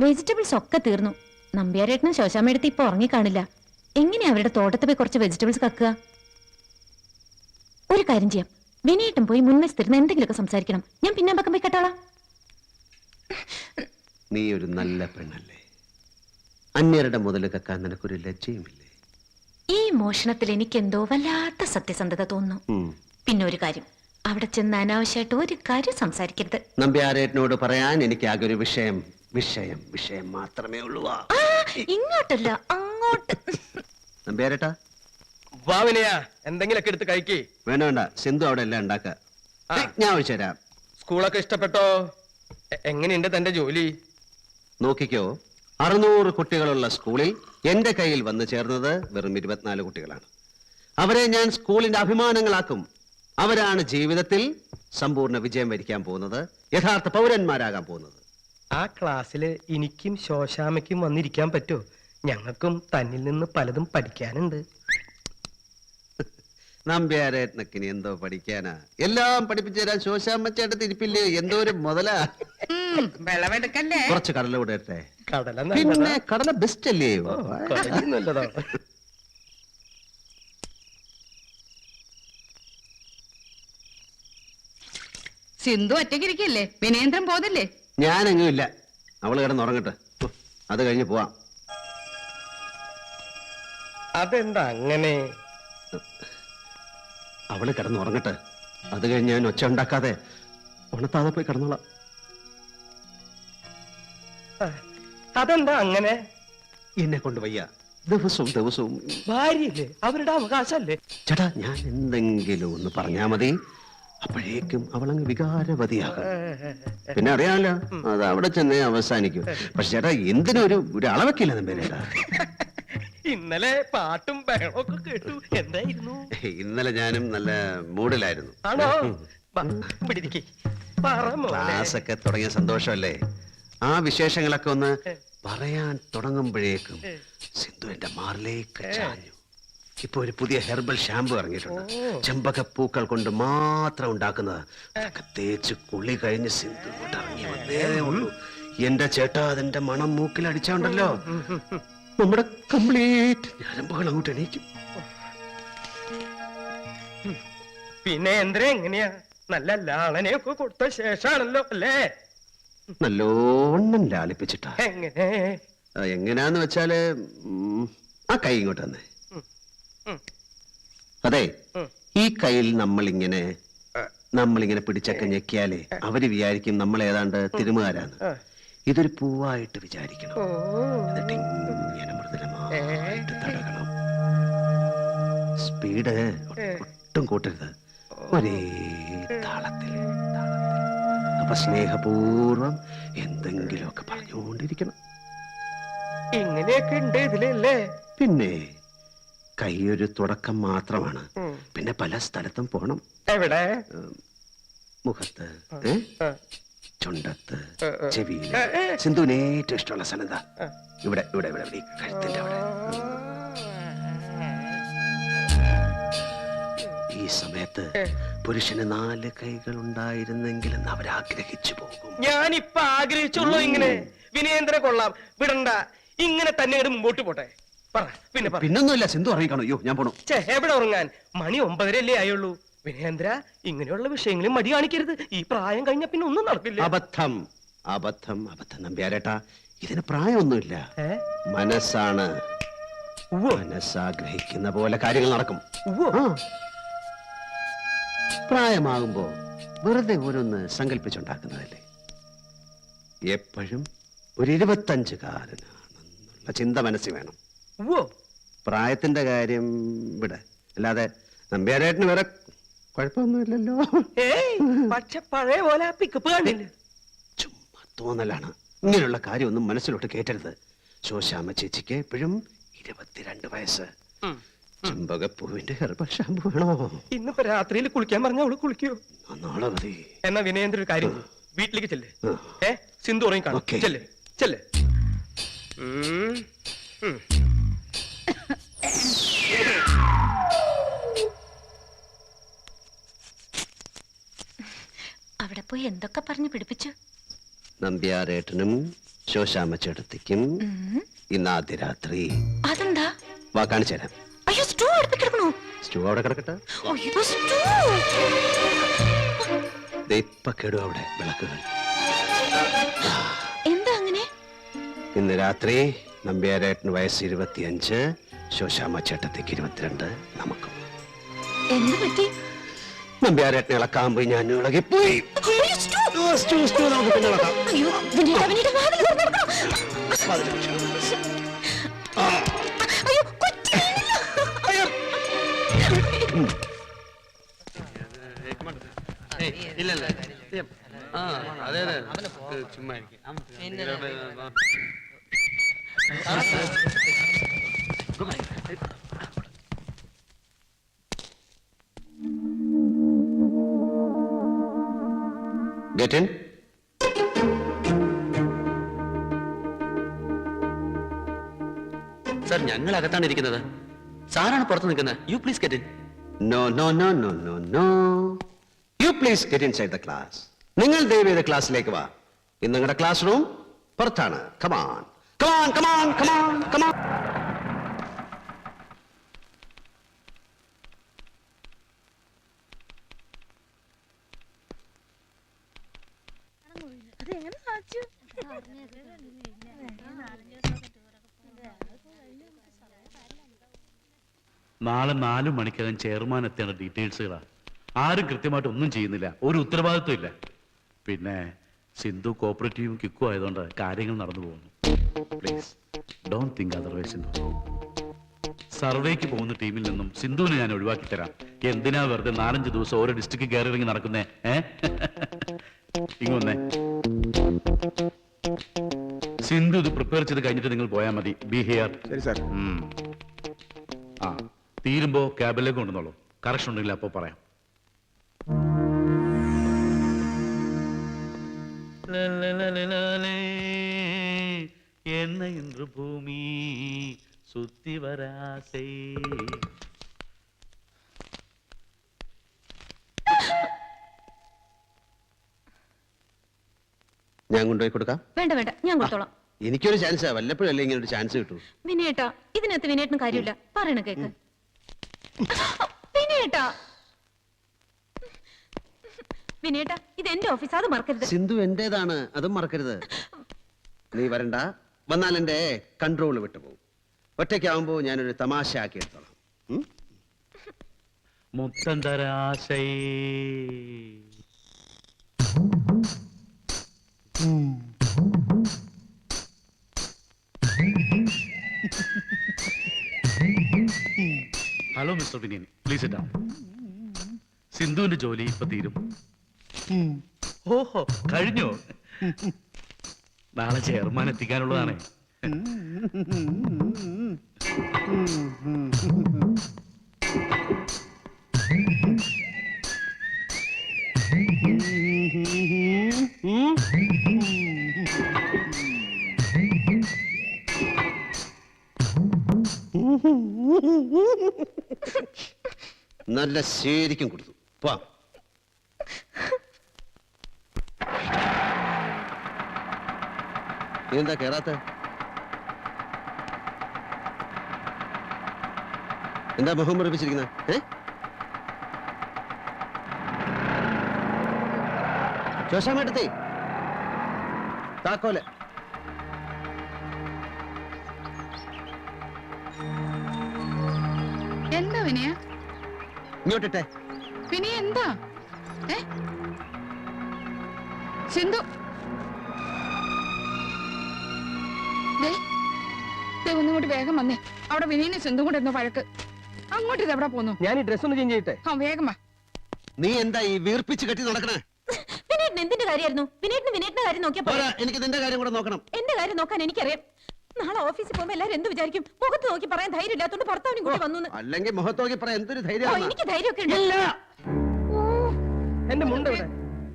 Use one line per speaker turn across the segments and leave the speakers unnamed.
Vegetables ഒക്കെ തീർന്നു. നമ്പ്യാരേട്ടനും ശോശാമ്മയെടുത്ത് ഇപ്പൊ ഉറങ്ങിക്കാണില്ല. എങ്ങനെയാ അവരുടെ തോട്ടത്തിൽ പോയി കുറച്ച് വെജിറ്റബിൾസ് കക്കുക? ഒരു കാര്യം ചെയ്യാം, വിനയേട്ടൻ പോയി മുൻവശത്തിരുന്ന് എന്തെങ്കിലുമൊക്കെ സംസാരിക്കണം. ഞാൻ പിന്നെ പക്കം പോയി കേട്ടോളാം.
നീ ഒരു നല്ല പെണ്ണല്ലേ. അന്യരുടെ മുതൽ കക്കാൻ നിനക്കൊരു ലജ്ജയുമില്ലേ?
ഈ മോഷണത്തിൽ എനിക്ക് എന്തോ വല്ലാത്ത സത്യസന്ധത തോന്നുന്നു. പിന്നെ ഒരു കാര്യം, അവിടെ ചെന്ന് അനാവശ്യമായിട്ട് ഒരു കാര്യം സംസാരിക്കരുത്.
നമ്പ്യാരേട്ടനോട് പറയാൻ എനിക്ക് ആകെ ഒരു വിഷയം വിഷയം വിഷയം മാത്രമേ ഉള്ളൂ.
ഇങ്ങോട്ടല്ല അങ്ങോട്ട്.
നമ്പ്യാരേട്ടാ
വാ വിനയാ, എന്തെങ്കിലൊക്കെ എടുത്ത് കഴിക്കേ.
വേണ്ട വേണ്ട, സിന്ധു അവിടെ എല്ലാം ഉണ്ടാക്ക, ഞാൻ ഒഴിച്ചു തരാം.
സ്കൂളൊക്കെ ഇഷ്ടപ്പെട്ടോ? എങ്ങനെയുണ്ട് തന്റെ ജോലി?
നോക്കിക്കോ, 600 കുട്ടികളുള്ള സ്കൂളിൽ എന്റെ കയ്യിൽ വന്നു ചേർന്നത് വെറും 24 കുട്ടികളാണ്. അവരെ ഞാൻ സ്കൂളിന്റെ അഭിമാനങ്ങളാക്കും. അവരാണ് ജീവിതത്തിൽ സമ്പൂർണ്ണ വിജയം വരിക്കാൻ പോകുന്നത്, യഥാർത്ഥ പൗരന്മാരാകാൻ പോകുന്നത്.
ആ ക്ലാസ്സില് എനിക്കും ശോശാമയ്ക്കും വന്നിരിക്കാൻ പറ്റോ? ഞങ്ങൾക്കും തന്നിൽ നിന്ന് പലതും പഠിക്കാനുണ്ട്.
നമ്പ്യാരേട്ടനൊക്കെ ഇനി എന്തോ പഠിക്കാനാ? എല്ലാം പഠിപ്പിച്ചു തരാൻ ശോശാമ്മച്ചേട്ട തിരിപ്പില്ലേ? എന്തോ ഒരു മുതലാ. കുറച്ച് കടല കൂടെ. പിന്നെ കടല ബെസ്റ്റ് അല്ലേ?
സിന്ധു ഒറ്റയ്ക്കിരിക്കല്ലേ? വിനേന്ദ്രൻ പോതല്ലേ?
ഞാനെങ്ങും ഇല്ല, അവള് കിടന്നുറങ്ങട്ടെ, അത് കഴിഞ്ഞ് പോവാം.
അതെന്താ അങ്ങനെ?
അവള് കിടന്നുറങ്ങട്ടെ, അത് കഴിഞ്ഞ് ഞാൻ ഒച്ച ഉണ്ടാക്കാതെ ഉണത്താതെ പോയി കിടന്നോളാം.
അതെന്താ അങ്ങനെ?
എന്നെ കൊണ്ട് വയ്യ, ദിവസവും ദിവസവും.
ഭാര്യയില്ലേ, അവരുടെ അവകാശല്ലേ?
ചേട്ടാ, ഞാൻ എന്തെങ്കിലും ഒന്ന് പറഞ്ഞാ മതി, അപ്പോഴേക്കും അവളങ്ങ് വികാരവതിയാകും. പിന്നെ അറിയാമല്ലോ, അത് അവിടെ ചെന്നേ അവസാനിക്കും. പക്ഷെ ചേട്ടാ, എന്തിനൊരു അളവൊക്കെയില്ല നമ്പേരേട്ടാ.
ഇന്നലെ പാട്ടും ബഹളമൊക്കെ കേട്ടു, എന്തായിരുന്നു?
ഇന്നലെ ഞാനും നല്ല മൂഡിലായിരുന്നു.
ആണോ?
ക്ലാസ് ഒക്കെ തുടങ്ങിയ സന്തോഷമല്ലേ? ആ വിശേഷങ്ങളൊക്കെ ഒന്ന് പറയാൻ തുടങ്ങുമ്പോഴേക്കും സിന്ധു എന്റെ മാറിലേക്ക് ചാഞ്ഞു. ഇപ്പൊ ഒരു പുതിയ ഹെർബൽ ഷാമ്പു ഇറങ്ങിയിട്ടുണ്ട്, ചെമ്പകപ്പൂക്കൾ കൊണ്ട് മാത്രം ഉണ്ടാക്കുന്നത്. അതൊക്കെ തേച്ച് കുളി കഴിഞ്ഞ് സിന്ധു ഇങ്ങോട്ട് ഇറങ്ങി വന്നേ ഉള്ളൂ. എന്റെ ചേട്ടാ, അതിന്റെ മണം മൂക്കിൽ അടിച്ചോണ്ടല്ലോ നമ്മുടെ കംപ്ലീറ്റ് ഞരമ്പുകൾ അങ്ങോട്ട് എണീക്കും.
പിന്നെ എന്തിനാ എങ്ങനെയാ? നല്ല ലാളനെയൊക്കെ കൊടുത്ത ശേഷാണല്ലോ അല്ലേ?
നല്ലോണം ലാളിപ്പിച്ചിട്ടാ.
എങ്ങനെ?
എങ്ങനാന്ന് വെച്ചാല്, ആ കൈ ഇങ്ങോട്ട് തന്നെ. അതെ, ഈ കയ്യിൽ നമ്മളിങ്ങനെ പിടിച്ചൊക്കെ ഞെക്കിയാലേ അവര് വിചാരിക്കും നമ്മൾ ഏതാണ്ട് തിരുമുകാരാണ്. ഇതൊരു പൂവായിട്ട് വിചാരിക്കണം. എന്നിട്ട് ഇങ്ങനെ മൃദുലമായിട്ട് തടകണം. സ്പീഡ് ഒട്ടും കൂട്ടരുത്, ഒരേ താളത്തിൽ. അപ്പൊ സ്നേഹപൂർവം എന്തെങ്കിലുമൊക്കെ പറഞ്ഞുകൊണ്ടിരിക്കണം.
ഇങ്ങനെയൊക്കെ ഉണ്ട് ഇതിലല്ലേ?
പിന്നെ കൈയൊരു തുടക്കം മാത്രമാണ്, പിന്നെ പല സ്ഥലത്തും പോണം.
എവിടെ?
മുഖത്ത്, ചുണ്ടത്ത്, ചെവിയില്. സിന്ധുവിന് ഏറ്റവും ഇഷ്ടമുള്ള സ്ഥലം എന്താ? ഇവിടെ ഇവിടെ ഇവിടെ ഇവിടെ കഴുത്തിന്റെ അവിടെ. ഈ സമയത്ത് പുരുഷന് 4 കൈകൾ ഉണ്ടായിരുന്നെങ്കിൽ അവരാഗ്രഹിച്ചു പോകും.
ഞാനിപ്പൊ ആഗ്രഹിച്ചുള്ളൂ ഇങ്ങനെ. വിനയേന്ദ്ര കൊള്ളാം, വിടണ്ട, ഇങ്ങനെ തന്നെ മുമ്പോട്ട് പോട്ടെ.
പിന്നൊന്നുമില്ല, സിന്ധു അറിയിക്കണോ? അയ്യോ, ഞാൻ പോണു.
എവിടെ ഉറങ്ങാൻ? മണി 9:30 ആയുള്ളൂ. വിനയേന്ദ്ര, ഇങ്ങനെയുള്ള വിഷയങ്ങളിൽ മടി കാണിക്കരുത്. ഈ പ്രായം കഴിഞ്ഞ പിന്നെ ഒന്നും നടക്കില്ല.
അബദ്ധം അബദ്ധം അബദ്ധം നമ്പ്യാരേട്ടാ, ഇതിന് പ്രായമൊന്നുമില്ല, മനസ്സാണ്. മനസ്സാഗ്രഹിക്കുന്ന പോലെ കാര്യങ്ങൾ നടക്കും. പ്രായമാകുമ്പോ വെറുതെ ഓരോന്ന് സങ്കല്പിച്ചുണ്ടാക്കുന്നതല്ലേ. എപ്പോഴും ഒരു 25കാരനാണെന്നുള്ള ചിന്ത മനസ്സിൽ വേണം. പ്രായത്തിന്റെ കാര്യം ഇവിടെ, അല്ലാതെ നമ്പ്യാരേട്ടന് വേറെ കുഴപ്പമൊന്നുമില്ലല്ലോ.
പക്ഷെ പഴയ പോലെ പിക്കപ്പ് കാണില്ല.
ചുമ്മാ തോന്നലാണ്. ഇങ്ങനെയുള്ള കാര്യമൊന്നും മനസ്സിലോട്ട് കേട്ടരുത്. ശോശാമ്മ ചേച്ചിക്ക് എപ്പോഴും 22 വയസ്സ്. ചെമ്പകപ്പൂവിന്റെ ഹെർബൽ ഷാമ്പു വേണോ?
ഇന്നിപ്പോ രാത്രിയിൽ കുളിക്കാൻ പറഞ്ഞ അവള് കുളിക്കോ?
നാളെ മതി.
എന്നാ വിനയേന്ദ്ര ഒരു കാര്യം, വീട്ടിലേക്ക് ചെല്ലേ. സിന്ധു ഉറങ്ങി കാണും. ചെല്ലേ ചെല്ലേ.
അവിടെ പോയി എന്തൊക്കെ പറഞ്ഞു പിടിപ്പിച്ചു?
നമ്പ്യാരേട്ടനും ശോശാമ്മ ചേട്ടത്തിക്കും ഇന്നാദ്യ രാത്രി.
അതെന്താ?
വാ കാണിച്ചു തരാം.
അയ്യോ, സ്റ്റൂ അടുപ്പിക്കിടക്കണോ?
സ്റ്റൂ അവിടെ കിടക്കട്ടെ.
അയ്യോ, സ്റ്റൂ.
ദേ ഇപ്പൊ കേടും അവിടെ വിളക്കുകൾ.
എന്താ അങ്ങനെ?
ഇന്ന് രാത്രി നമ്പ്യാരേട്ടന് വയസ്സ് 25, ശോശാമ്മ ചേട്ടത്തിക്ക് 22, നമുക്കും.
എന്ത് പറ്റി?
നമ്പ്യാരേട്ടനെ ഇളക്കാൻ പോയി ഞാൻ ഇളകിപ്പോയി.
അയ്യോ, സ്റ്റൂ.
നമുക്ക് പിന്നെ ഇളക്കാം.
അയ്യോ, വിനീത, വാതിൽ തുറന്നെടുക്കണം. അയ്യോ, കൊച്ചേ.
Get in.
സർ, ഞങ്ങൾ അകത്താണ് ഇരിക്കുന്നത്. സാറാണ് പുറത്ത് നിൽക്കുന്നത്. You please get in.
No. You please get inside the class. നിങ്ങൾ ദയവേത് ക്ലാസ്സിലേക്ക് വാ. ഇന്ന് നിങ്ങളുടെ ക്ലാസ് റൂം പുറത്താണ്. Come on.
നാളെ 4 മണിക്കകം ചെയർമാൻ എത്തേണ്ട ഡീറ്റെയിൽസുകളാ. ആരും കൃത്യമായിട്ട് ഒന്നും ചെയ്യുന്നില്ല, ഒരു ഉത്തരവാദിത്വം ഇല്ല. പിന്നെ സിന്ധു കോപ്പറേറ്റീവും കിക്കും ആയതുകൊണ്ട് കാര്യങ്ങൾ നടന്നു പോകുന്നു. Please don't think otherwise. Sindhu സർവേക്ക് പോകുന്ന ടീമിൽ നിന്നും സിന്ധുവിനെ ഞാൻ ഒഴിവാക്കി തരാം. എന്തിനാ വെറുതെ 4-5 ദിവസം ഓരോ ഡിസ്ട്രിക്ട് കയറി ഇറങ്ങി നടക്കുന്നേ? ഇങ്ങൊന്നേ, സിന്ധു ഇത് പ്രിപ്പയർ ചെയ്ത് കഴിഞ്ഞിട്ട് നിങ്ങൾ പോയാൽ മതി. B here.
ശരി സാർ.
ആ, തീരുമ്പോ ക്യാബിലേക്ക് കൊണ്ടുവന്നോളൂ. കറക്ഷൻ ഉണ്ടെങ്കിൽ അപ്പോ പറയാം. என்ன இன்று பூமி சுத்தி வராசை.
ഞാൻ കൊണ്ടുപോയി കൊടുക്കാം.
വേണ്ട, ഞാൻ കൊടുത്തോളാം.
എനിക്കൊരു ചാൻസാ, വല്ലപ്പോഴല്ലേ ഇങ്ങനെ ഒരു ചാൻസ് കിട്ടൂ.
വിനയേട്ടാ, ഇതിനകത്ത് വിനയേട്ടന് കാര്യമില്ല. പറയണ കേക്ക്. വിനയേട്ടാ, ഇത് എന്റെ ഓഫീസ്, അത് മറക്കരുത്.
സിന്ധു എന്റേതാണ്, അതും മറക്കരുത്. നീ വരണ്ട. വന്നാൽ എന്റെ കൺട്രോൾ വിട്ടുപോകും. ഒറ്റയ്ക്കാവുമ്പോ ഞാനൊരു തമാശ ആക്കി എടുത്തോളാം.
മുത്തന്തരാശൈ. Hello mister Vineen, please it down. സിന്ധുവിന്റെ ജോലി ഇപ്പൊ തീരും. ഓഹോ, കഴിഞ്ഞോ? നാളെ ചെയർമാൻ എത്തിക്കാനുള്ളതാണ്.
നല്ല ശരിക്കും കൊടുത്തു. വാ. എന്താ കേറാത്ത? എന്താ മുഖം മുറിപ്പിച്ചിരിക്കുന്നത്? ശോശാമേട്ടത്തി, താക്കോല്.
എന്താ വിനയ?
ഇങ്ങോട്ടിട്ടെ.
വിനയ എന്താ? സിന്ധു, ഒന്നുകൂടി വേഗം വന്നേ. അവിടെ വിനീനെ സിന്ധു കൂടെ എന്തോ വഴക്ക്. അങ്ങോട്ട് ഇത് എവിടെ പോന്നു?
ഞാൻ ഈ ഡ്രസ് ഒന്ന് ചേഞ്ച് ചെയ്യട്ടെ.
വേഗം വാ.
നീ എന്താ ഈ വീർപ്പിച്ച് കെട്ടി നടക്കണേ?
വിനേട്ടൻ എന്തിന്റെ കാര്യമായിരുന്നു? വിനേട്ടന്റെ കാര്യം നോക്കിയപ്പോ
എനിക്ക് നിന്റെ കാര്യം കൂടെ നോക്കണം.
എന്റെ കാര്യം നോക്കാൻ എനിക്കറിയാം. നാളെ ഓഫീസിൽ പോകുമ്പോ എല്ലാരും എന്ത് വിചാരിക്കും? മുഖത്ത് നോക്കി പറയാൻ ധൈര്യം ഇല്ലാത്തോണ്ട് ഭർത്താവിനും കൂടി വന്നു.
അല്ലെങ്കിൽ മുഖത്ത് നോക്കി പറയാൻ എന്തൊരു ധൈര്യം.
എനിക്ക് ധൈര്യമൊക്കെ ഉണ്ട്.
എന്റെ മുണ്ട് ഇവിടെ.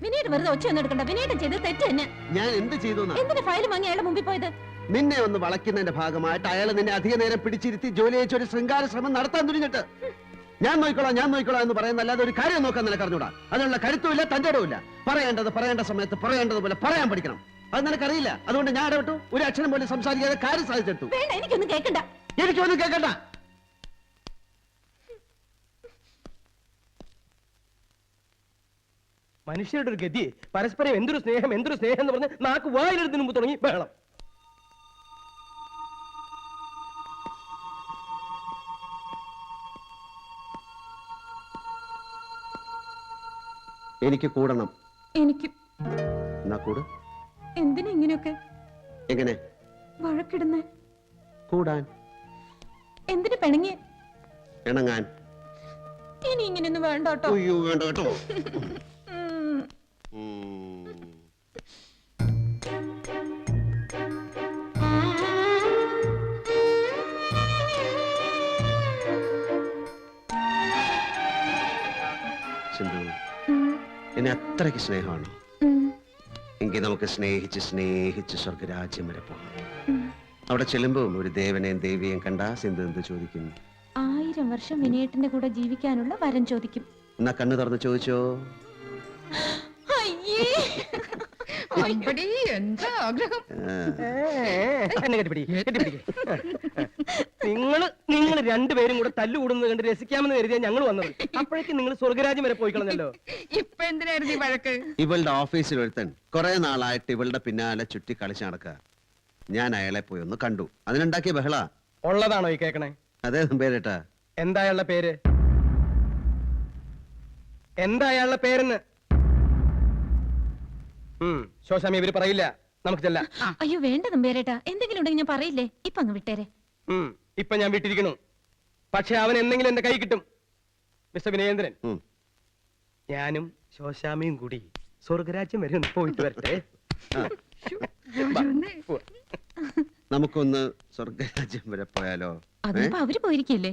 വിനേട്ടൻ വെറുതെ ഒച്ച ഒന്നും എടുക്കണ്ട. വിനേട്ടൻ ചെയ്ത് തെറ്റ് തന്നെ.
ഞാൻ എന്ത് ചെയ്തു?
എന്തിനാ ഫയൽ വാങ്ങി അയാളുടെ മുമ്പിൽ പോയത്?
നിന്നെ ഒന്ന് വളയ്ക്കുന്നതിന്റെ ഭാഗമായിട്ട് അയാൾ നിന്നെ അധിക നേരം പിടിച്ചിരുത്തി ജോലി അയച്ച ഒരു ശൃംഗാര ശ്രമം നടത്താൻ തുനിഞ്ഞിട്ട് ഞാൻ നോക്കിക്കോളാം എന്ന് പറയുന്നല്ലാതെ ഒരു കാര്യം നോക്കാൻ നിനക്ക് അറിഞ്ഞൂടാ. അതിനുള്ള കരുത്തുമില്ല, തന്റെ ഇടവുമില്ല. പറയേണ്ട സമയത്ത് പറയേണ്ടതുപോലെ പറയാൻ പഠിക്കണം. അത് നിനക്കറിയില്ല. അതുകൊണ്ട് ഞാൻ ഇടപെട്ടു. ഒരു അക്ഷരം പോലും സംസാരിക്കാതെ കാര്യം സാധിച്ചെടുത്തു.
വേണ്ട, എനിക്കൊന്നും കേൾക്കണ്ട.
എനിക്കൊന്നും കേൾക്കണ്ട.
മനുഷ്യരുടെ ഒരു ഗതി. പരസ്പരം എന്തൊരു സ്നേഹം എന്ന് പറഞ്ഞ് നാക്ക് വായിലെടുത്തിന് മുമ്പ് തുടങ്ങി ബഹളം.
എനിക്ക് കൂടണം.
എനിക്ക്
എന്നാ കൂട്.
എന്തിനാ ഇങ്ങനെയൊക്കെ
എങ്ങനെ
വഴക്കിടുന്നേ?
കൂടാൻ.
എന്തിനു പിണങ്ങിയ?
ഇണങ്ങാൻ.
ഇനി ഇങ്ങനെയൊന്നും വേണ്ട കേട്ടോ.
അയ്യോ വേണ്ട കേട്ടോ. സിന്ധു, എന്നെ അത്രയ്ക്ക് സ്നേഹമാണോ? എങ്കിൽ നമുക്ക് സ്നേഹിച്ച് സ്നേഹിച്ച് സ്വർഗരാജ്യം വരെ പോകാം. അവിടെ ചെല്ലുമ്പോൾ ഒരു ദേവനെയും ദേവിയെയും കണ്ടാ സിന്ധു എന്ത് ചോദിക്കും?
1000 വർഷം വിനയേട്ടന്റെ കൂടെ ജീവിക്കാനുള്ള വരം ചോദിക്കും.
എന്നാ കണ്ണു തുറന്ന് ചോദിച്ചോ.
അയ്യേ,
അമ്പടി, എന്താ ആഗ്രഹം.
എന്നെ കെട്ടിപ്പിടിക്ക്. നിങ്ങൾ രണ്ടുപേരും കൂടെ തല്ലുകൂടുന്നത് കണ്ട് രസിക്കാമെന്ന് കരുതിയാ ഞങ്ങൾ വന്നത്. അപ്പോഴേക്കും നിങ്ങൾ സ്വർഗരാജ്യം വരെ പോയി കളഞ്ഞല്ലോ.
ഇപ്പൊ എന്തിനായിരുന്നു ഈ വഴക്ക്?
ഇവളുടെ ഓഫീസിൽ ഒരുത്തൻ കുറെ നാളായിട്ട് ഇവളുടെ പിന്നാലെ ചുറ്റി കളിച്ച് നടക്കുക. ഞാൻ അയാളെ പോയി ഒന്ന് കണ്ടു. അതിനുണ്ടാക്കിയ ബഹള.
ഉള്ളതാണോ ഈ കേക്കണേ?
അതേ പേരേട്ടാ.
എന്താ അയാളുടെ പേര്? എന്താ അയാളുടെ പേരെന്ന്? ശോശാമി ഇവര് പറയില്ല. നമുക്ക് ചെല്ലാം.
അയ്യോ വേണ്ട നമ്പേരേട്ടാ, എന്തെങ്കിലും ഉണ്ടെങ്കിൽ ഞാൻ പറയില്ലേ. ഇപ്പൊ അങ്ങ് വിട്ടേരെ.
ഇപ്പൊ ഞാൻ വിട്ടിരിക്കണു. പക്ഷെ അവൻ എന്തെങ്കിലും എന്റെ കൈ കിട്ടും. മിസ്റ്റർ വിനയേന്ദ്രൻ, ഞാനും ശോശാമിയും കൂടി സ്വർഗരാജ്യം വരെ ഒന്ന് പോയിട്ട് വരട്ടെ.
നമുക്കൊന്ന് സ്വർഗരാജ്യം വരെ പോയാലോ?
അതിപ്പോ അവര് പോയിരിക്കില്ലേ?